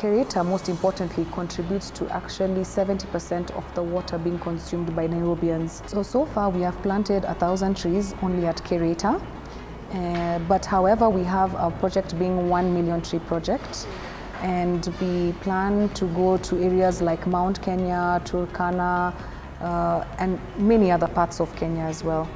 Kereta, most importantly, contributes to actually 70% of the water being consumed by Nairobians. So far we have planted 1,000 trees only at Kereta. But however, we have a project being 1 million tree project, and we plan to go to areas like Mount Kenya, Turkana, and many other parts of Kenya as well.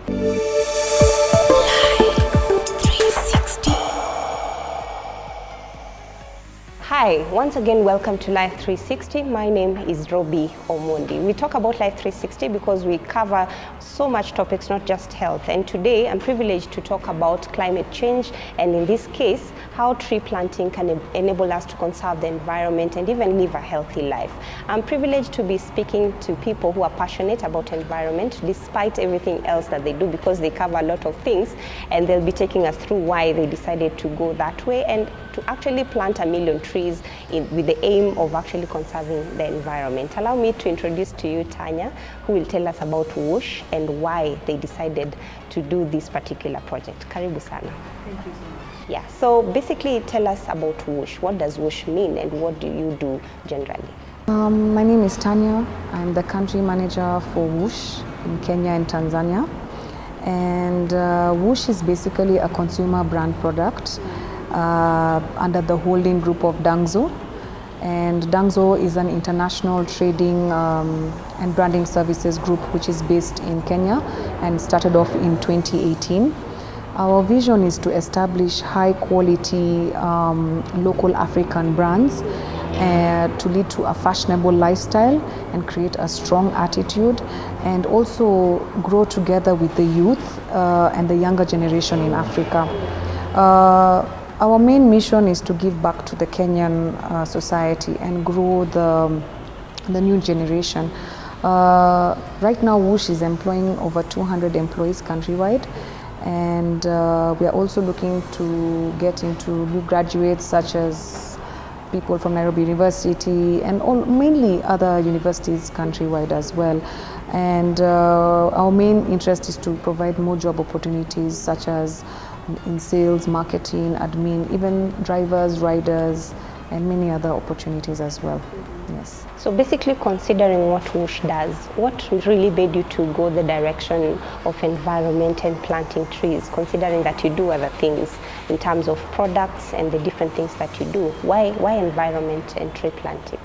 Hi, once again welcome to Life 360. My name is Robbie Omondi. We talk about Life 360 because we cover so much topics, not just health. And today I'm privileged to talk about climate change, and in this case, how tree planting can enable us to conserve the environment and even live a healthy life. I'm privileged to be speaking to people who are passionate about environment despite everything else that they do, because they cover a lot of things, and they'll be taking us through why they decided to go that way and to actually plant 1 million trees with the aim of actually conserving the environment. Allow me to introduce to you Tanya, who will tell us about WUSH and why they decided to do this particular project. Karibu sana. Thank you so much. Yeah, so basically tell us about WUSH. What does WUSH mean and what do you do generally? My name is Tanya. I'm the country manager for WUSH in Kenya and Tanzania. And WUSH is basically a consumer brand product under the holding group of Dangzo. And Dangzo is an international trading and branding services group which is based in Kenya and started off in 2018. Our vision is to establish high quality local African brands to lead to a fashionable lifestyle and create a strong attitude, and also grow together with the youth and the younger generation in Africa. Our main mission is to give back to the Kenyan society and grow the new generation. Right now, WUSH is employing over 200 employees countrywide, and we are also looking to get into new graduates such as people from Nairobi University and mainly other universities countrywide as well. And our main interest is to provide more job opportunities such as in sales, marketing, admin, even drivers, riders, and many other opportunities as well. Yes. So basically, considering what WUSH does, what really made you to go the direction of environment and planting trees, considering that you do other things in terms of products and the different things that you do? Why environment and tree planting?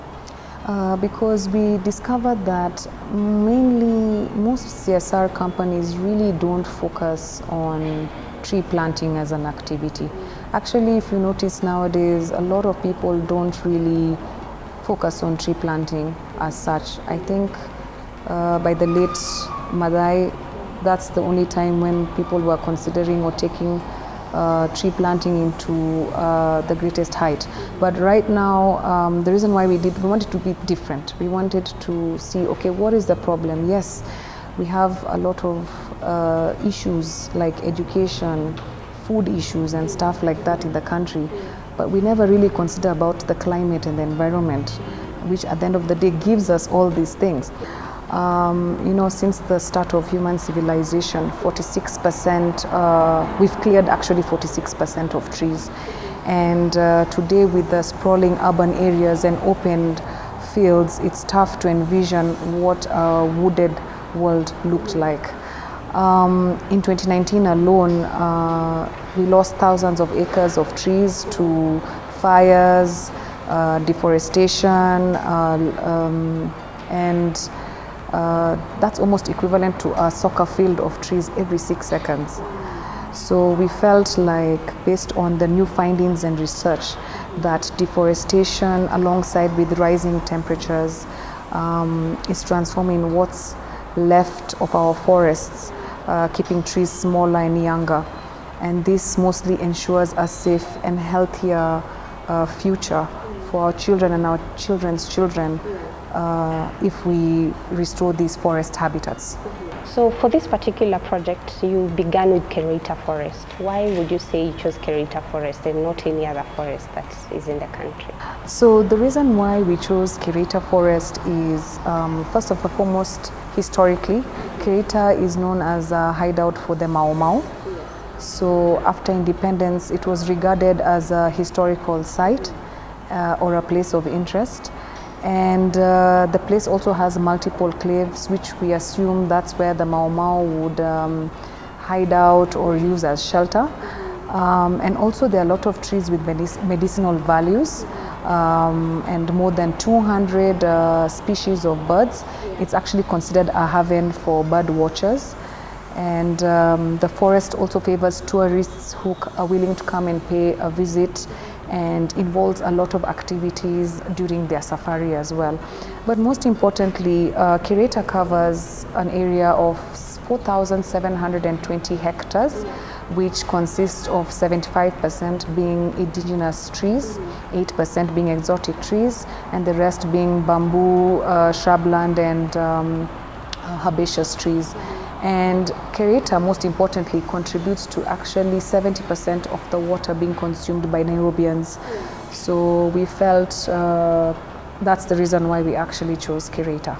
Because we discovered that mainly most CSR companies really don't focus on tree planting as an activity. Actually, if you notice nowadays, a lot of people don't really focus on tree planting as such. I think by the late Madai, that's the only time when people were considering or taking tree planting into the greatest height. But right now, the reason why we wanted to be different. We wanted to see, okay, what is the problem? Yes, we have a lot of issues like education, food issues and stuff like that in the country, but we never really consider about the climate and the environment, which at the end of the day gives us all these things. You know, since the start of human civilization, 46%, we've cleared actually 46% of trees. And today with the sprawling urban areas and opened fields, it's tough to envision what a wooded world looked like. In 2019 alone, we lost thousands of acres of trees to fires, deforestation, and that's almost equivalent to a soccer field of trees every 6 seconds. So we felt like, based on the new findings and research, that deforestation alongside with rising temperatures is transforming what's left of our forests, keeping trees smaller and younger. And this mostly ensures a safe and healthier future for our children and our children's children if we restore these forest habitats. So for this particular project, you began with Kereta Forest. Why would you say you chose Kereta Forest and not any other forest that is in the country? So the reason why we chose Kereta Forest is, first and foremost, historically, Kereta is known as a hideout for the Mau Mau. So after independence, it was regarded as a historical site, or a place of interest. And the place also has multiple caves, which we assume that's where the Mau Mau would hide out or use as shelter. And also there are a lot of trees with medicinal values, and more than 200 species of birds. It's actually considered a haven for bird watchers. And the forest also favors tourists who are willing to come and pay a visit, and involves a lot of activities during their safari as well. But most importantly, Kireta covers an area of 4,720 hectares, which consists of 75% being indigenous trees, 8% being exotic trees, and the rest being bamboo, shrubland, and herbaceous trees. And Kireta, most importantly, contributes to actually 70% of the water being consumed by Nairobians. So we felt that's the reason why we actually chose Kireta.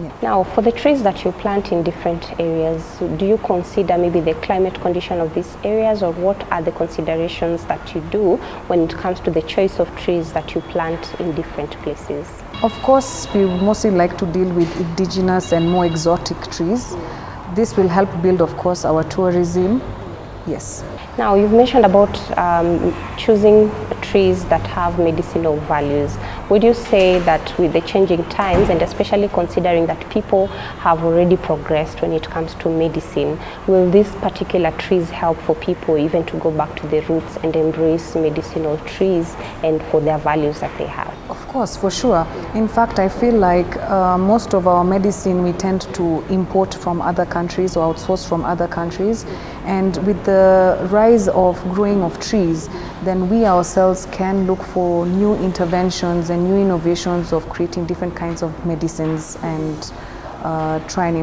Yeah. Now, for the trees that you plant in different areas, do you consider maybe the climate condition of these areas, or what are the considerations that you do when it comes to the choice of trees that you plant in different places? Of course, we mostly like to deal with indigenous and more exotic trees. This will help build, of course, our tourism. Yes. Now, you've mentioned about choosing trees that have medicinal values. Would you say that with the changing times, and especially considering that people have already progressed when it comes to medicine, will these particular trees help for people even to go back to the roots and embrace medicinal trees and for their values that they have? Of course, for sure. In fact, I feel like most of our medicine we tend to import from other countries or outsource from other countries. And with the rise of growing of trees, then we ourselves can look for new interventions and new innovations of creating different kinds of medicines and try and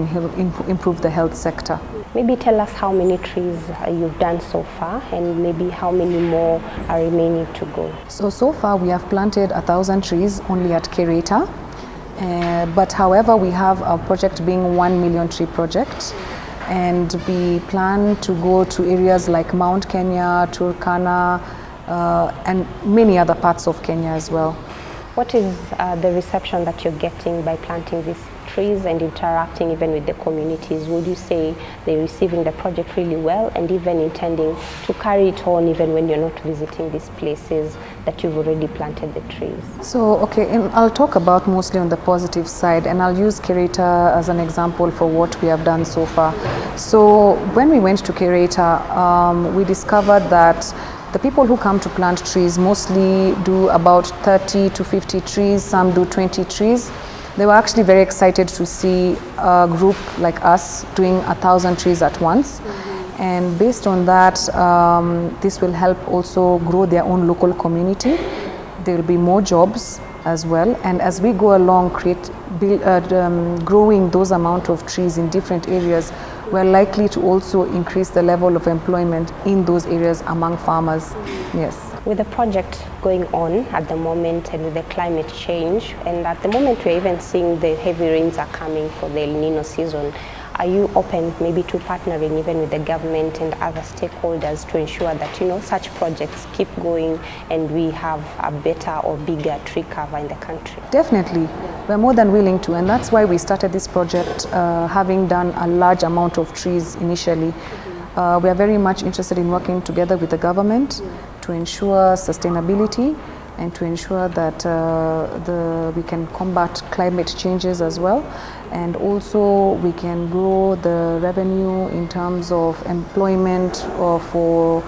improve the health sector. Maybe tell us how many trees you've done so far, and maybe how many more are remaining to go. So far we have planted 1,000 trees only at Kireta. But however, we have a project being 1 million tree project. And we plan to go to areas like Mount Kenya, Turkana, and many other parts of Kenya as well. What is the reception that you're getting by planting these trees and interacting even with the communities? Would you say they're receiving the project really well, and even intending to carry it on even when you're not visiting these places that you've already planted the trees? So, okay, and I'll talk about mostly on the positive side, and I'll use Kireta as an example for what we have done so far. So when we went to Kireta, we discovered that the people who come to plant trees mostly do about 30 to 50 trees, some do 20 trees. They were actually very excited to see a group like us doing 1,000 trees at once. And based on that, this will help also grow their own local community. There will be more jobs as well. And as we go along, growing those amount of trees in different areas, we're likely to also increase the level of employment in those areas among farmers. Yes. With the project going on at the moment, and with the climate change, and at the moment we're even seeing the heavy rains are coming for the El Nino season, are you open maybe to partnering even with the government and other stakeholders to ensure that, you know, such projects keep going and we have a better or bigger tree cover in the country? Definitely. We're more than willing to, and that's why we started this project having done a large amount of trees initially. We are very much interested in working together with the government to ensure sustainability and to ensure that we can combat climate changes as well, and also we can grow the revenue in terms of employment for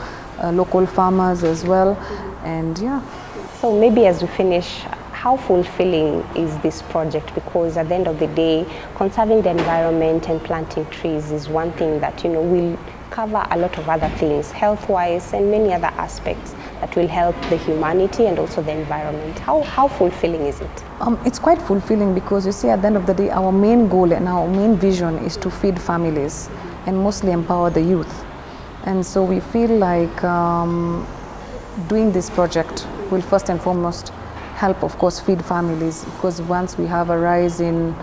local farmers as well. And yeah. So maybe as we finish, how fulfilling is this project? Because at the end of the day, conserving the environment and planting trees is one thing that, you know, will cover a lot of other things, health-wise and many other aspects that will help the humanity and also the environment. How fulfilling is it? It's quite fulfilling because, you see, at the end of the day, our main goal and our main vision is to feed families and mostly empower the youth. And so we feel like doing this project will first and foremost help, of course, feed families, because once we have a rise in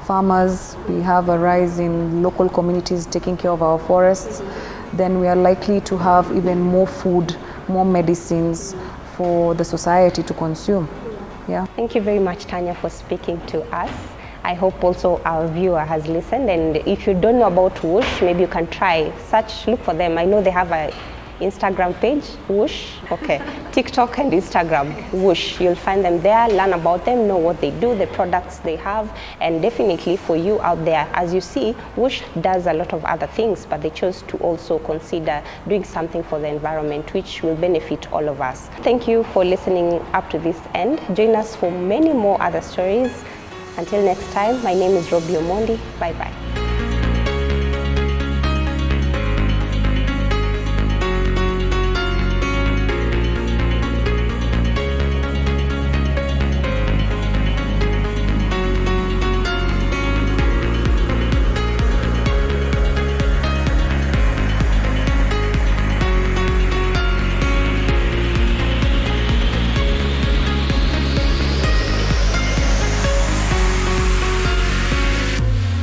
farmers, we have a rise in local communities taking care of our forests, then we are likely to have even more food, more medicines for the society to consume. Yeah. Thank you very much, Tanya, for speaking to us. I hope also our viewer has listened, and if you don't know about Whoosh, maybe you can try, look for them. I know they have a Instagram page, Whoosh, okay, TikTok and Instagram, Whoosh. You'll find them there, learn about them, know what they do, the products they have, and definitely for you out there, as you see, Whoosh does a lot of other things, but they chose to also consider doing something for the environment, which will benefit all of us. Thank you for listening up to this end. Join us for many more other stories. Until next time, my name is Robbie Omondi. Bye-bye.